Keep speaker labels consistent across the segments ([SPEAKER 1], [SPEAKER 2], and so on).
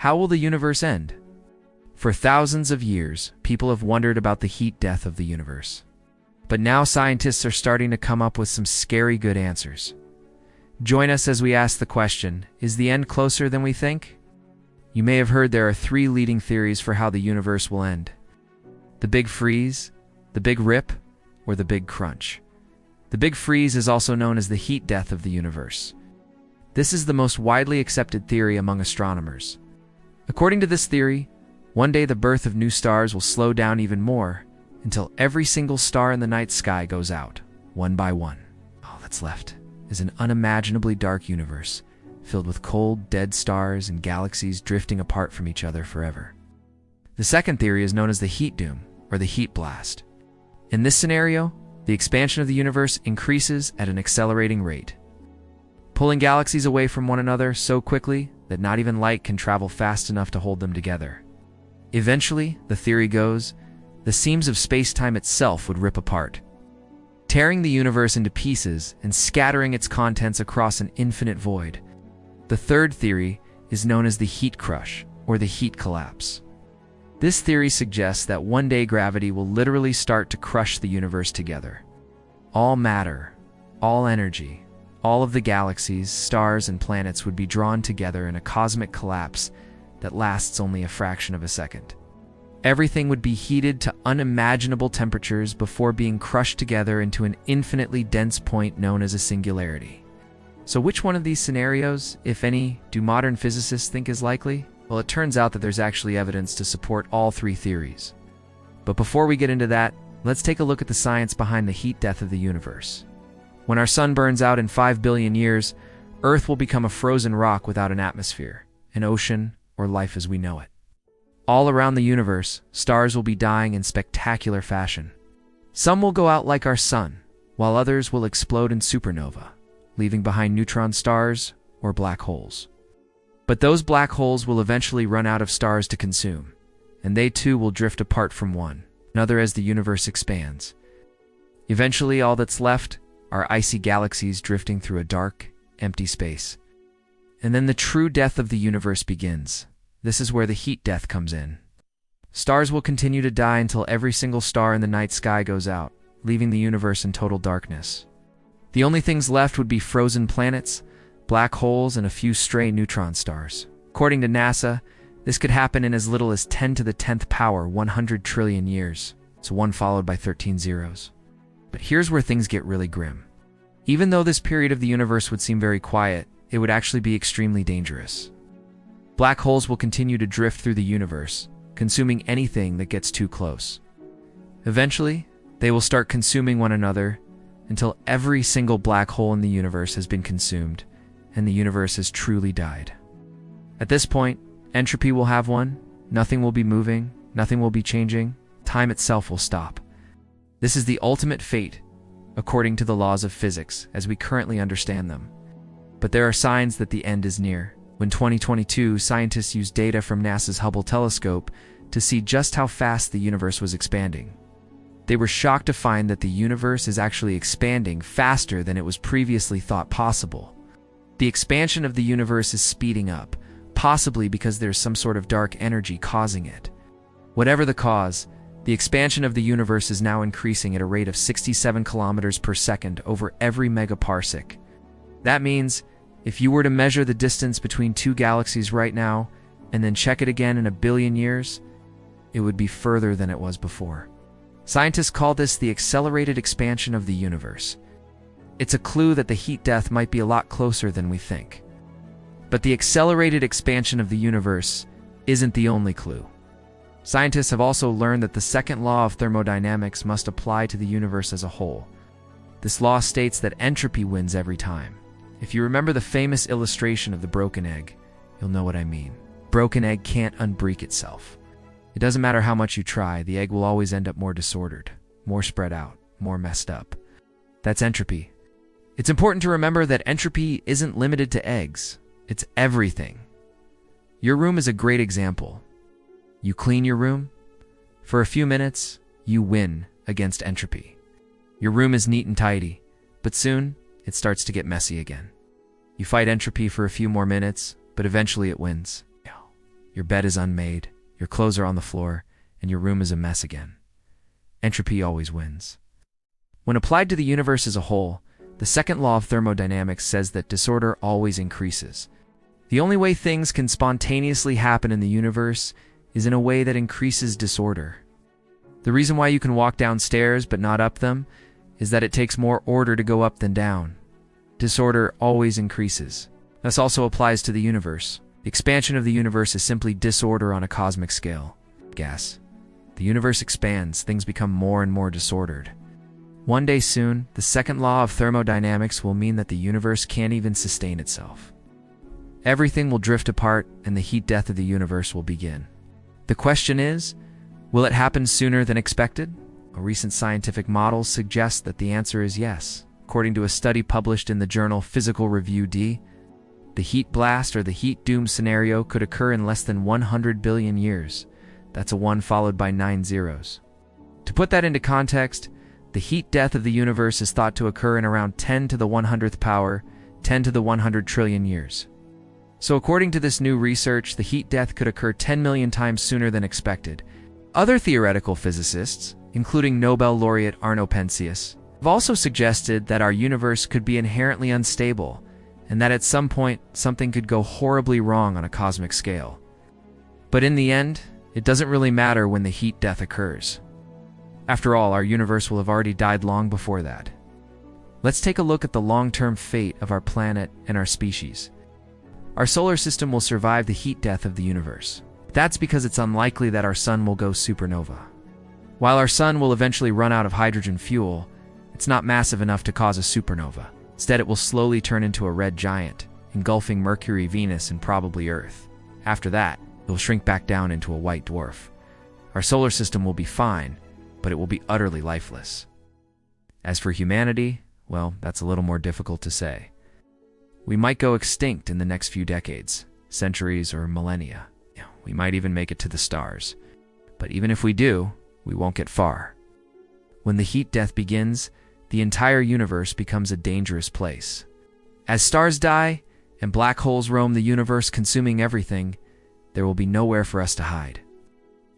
[SPEAKER 1] How will the universe end? For thousands of years, people have wondered about the heat death of the universe. But now scientists are starting to come up with some scary good answers. Join us as we ask the question, is the end closer than we think? You may have heard there are 3 leading theories for how the universe will end. The Big Freeze, the Big Rip, or the Big Crunch. The Big Freeze is also known as the heat death of the universe. This is the most widely accepted theory among astronomers. According to this theory, one day the birth of new stars will slow down even more until every single star in the night sky goes out, one by one. All that's left is an unimaginably dark universe, filled with cold, dead stars and galaxies drifting apart from each other forever. The second theory is known as the heat doom, or the heat blast. In this scenario, the expansion of the universe increases at an accelerating rate, pulling galaxies away from one another so quickly that not even light can travel fast enough to hold them together. Eventually, the theory goes, the seams of space-time itself would rip apart, tearing the universe into pieces and scattering its contents across an infinite void. The third theory is known as the heat crush, or the heat collapse. This theory suggests that one day gravity will literally start to crush the universe together. All matter, all energy, all of the galaxies, stars, and planets would be drawn together in a cosmic collapse that lasts only a fraction of a second. Everything would be heated to unimaginable temperatures before being crushed together into an infinitely dense point known as a singularity. So which one of these scenarios, if any, do modern physicists think is likely? Well, it turns out that there's actually evidence to support all 3 theories. But before we get into that, let's take a look at the science behind the heat death of the universe. When our sun burns out in 5 billion years, Earth will become a frozen rock without an atmosphere, an ocean, or life as we know it. All around the universe, stars will be dying in spectacular fashion. Some will go out like our sun, while others will explode in supernova, leaving behind neutron stars or black holes. But those black holes will eventually run out of stars to consume, and they too will drift apart from one another as the universe expands. Eventually, all that's left are icy galaxies drifting through a dark, empty space. And then the true death of the universe begins. This is where the heat death comes in. Stars will continue to die until every single star in the night sky goes out, leaving the universe in total darkness. The only things left would be frozen planets, black holes, and a few stray neutron stars. According to NASA, this could happen in as little as 10 to the 10th power 100 trillion years. It's 1 followed by 13 zeros. But here's where things get really grim. Even though this period of the universe would seem very quiet, it would actually be extremely dangerous. Black holes will continue to drift through the universe, consuming anything that gets too close. Eventually, they will start consuming one another until every single black hole in the universe has been consumed, and the universe has truly died. At this point, entropy will have won, nothing will be moving, nothing will be changing, time itself will stop. This is the ultimate fate, according to the laws of physics as we currently understand them. But there are signs that the end is near. When 2022, scientists used data from NASA's Hubble telescope to see just how fast the universe was expanding. They were shocked to find that the universe is actually expanding faster than it was previously thought possible. The expansion of the universe is speeding up, possibly because there's some sort of dark energy causing it. Whatever the cause, the expansion of the universe is now increasing at a rate of 67 kilometers per second over every megaparsec. That means, if you were to measure the distance between 2 galaxies right now, and then check it again in 1 billion years, it would be further than it was before. Scientists call this the accelerated expansion of the universe. It's a clue that the heat death might be a lot closer than we think. But the accelerated expansion of the universe isn't the only clue. Scientists have also learned that the second law of thermodynamics must apply to the universe as a whole. This law states that entropy wins every time. If you remember the famous illustration of the broken egg, you'll know what I mean. Broken egg can't unbreak itself. It doesn't matter how much you try, the egg will always end up more disordered, more spread out, more messed up. That's entropy. It's important to remember that entropy isn't limited to eggs. It's everything. Your room is a great example. You clean your room. For a few minutes, you win against entropy. Your room is neat and tidy, but soon, it starts to get messy again. You fight entropy for a few more minutes, but eventually it wins. Your bed is unmade, your clothes are on the floor, and your room is a mess again. Entropy always wins. When applied to the universe as a whole, the second law of thermodynamics says that disorder always increases. The only way things can spontaneously happen in the universe is in a way that increases disorder. The reason why you can walk downstairs but not up them is that it takes more order to go up than down. Disorder always increases. This also applies to the universe. The expansion of the universe is simply disorder on a cosmic scale. Gas. The universe expands, things become more and more disordered. One day soon, the second law of thermodynamics will mean that the universe can't even sustain itself. Everything will drift apart and the heat death of the universe will begin. The question is, will it happen sooner than expected? A recent scientific model suggests that the answer is yes. According to a study published in the journal Physical Review D, the heat blast or the heat doom scenario could occur in less than 100 billion years. That's a 1 followed by 9 zeros. To put that into context, the heat death of the universe is thought to occur in around 10 to the 100th power, 10 to the 100 trillion years. So according to this new research, the heat death could occur 10 million times sooner than expected. Other theoretical physicists, including Nobel laureate Arno Penzias, have also suggested that our universe could be inherently unstable, and that at some point, something could go horribly wrong on a cosmic scale. But in the end, it doesn't really matter when the heat death occurs. After all, our universe will have already died long before that. Let's take a look at the long-term fate of our planet and our species. Our solar system will survive the heat death of the universe. That's because it's unlikely that our sun will go supernova. While our sun will eventually run out of hydrogen fuel, it's not massive enough to cause a supernova. Instead, it will slowly turn into a red giant, engulfing Mercury, Venus, and probably Earth. After that, it will shrink back down into a white dwarf. Our solar system will be fine, but it will be utterly lifeless. As for humanity, well, that's a little more difficult to say. We might go extinct in the next few decades, centuries, or millennia. We might even make it to the stars. But even if we do, we won't get far. When the heat death begins, the entire universe becomes a dangerous place. As stars die and black holes roam the universe consuming everything, there will be nowhere for us to hide.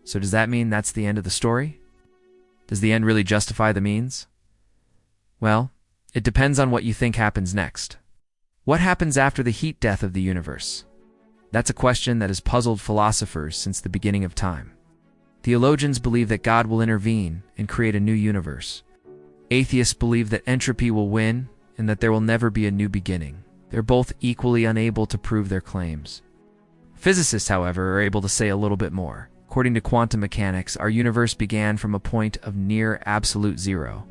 [SPEAKER 1] So does that mean that's the end of the story? Does the end really justify the means? Well, it depends on what you think happens next. What happens after the heat death of the universe? That's a question that has puzzled philosophers since the beginning of time. Theologians believe that God will intervene and create a new universe. Atheists believe that entropy will win and that there will never be a new beginning. They're both equally unable to prove their claims. Physicists, however, are able to say a little bit more. According to quantum mechanics, our universe began from a point of near absolute zero.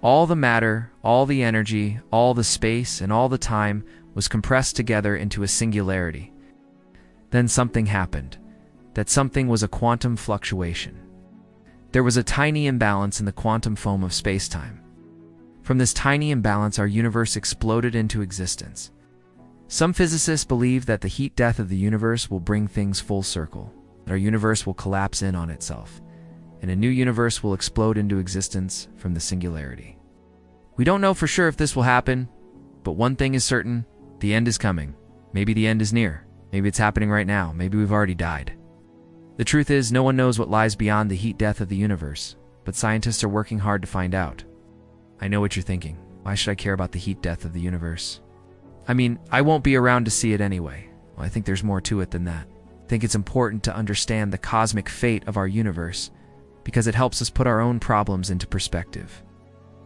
[SPEAKER 1] All the matter, all the energy, all the space, and all the time was compressed together into a singularity. Then something happened. That something was a quantum fluctuation. There was a tiny imbalance in the quantum foam of space-time. From this tiny imbalance, our universe exploded into existence. Some physicists believe that the heat death of the universe will bring things full circle. Our universe will collapse in on itself, and a new universe will explode into existence from the singularity. We don't know for sure if this will happen, but one thing is certain, the end is coming. Maybe the end is near. Maybe it's happening right now. Maybe we've already died. The truth is, no one knows what lies beyond the heat death of the universe, but scientists are working hard to find out. I know what you're thinking. Why should I care about the heat death of the universe? I mean, I won't be around to see it anyway. Well, I think there's more to it than that. I think it's important to understand the cosmic fate of our universe because it helps us put our own problems into perspective.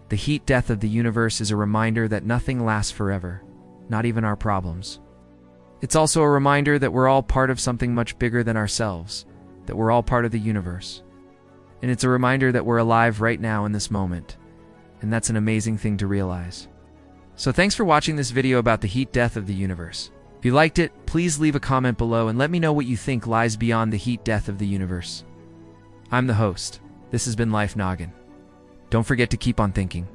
[SPEAKER 1] The heat death of the universe is a reminder that nothing lasts forever, not even our problems. It's also a reminder that we're all part of something much bigger than ourselves, that we're all part of the universe. And it's a reminder that we're alive right now in this moment, and that's an amazing thing to realize. So thanks for watching this video about the heat death of the universe. If you liked it, please leave a comment below and let me know what you think lies beyond the heat death of the universe. I'm the host. This has been Life Noggin. Don't forget to keep on thinking.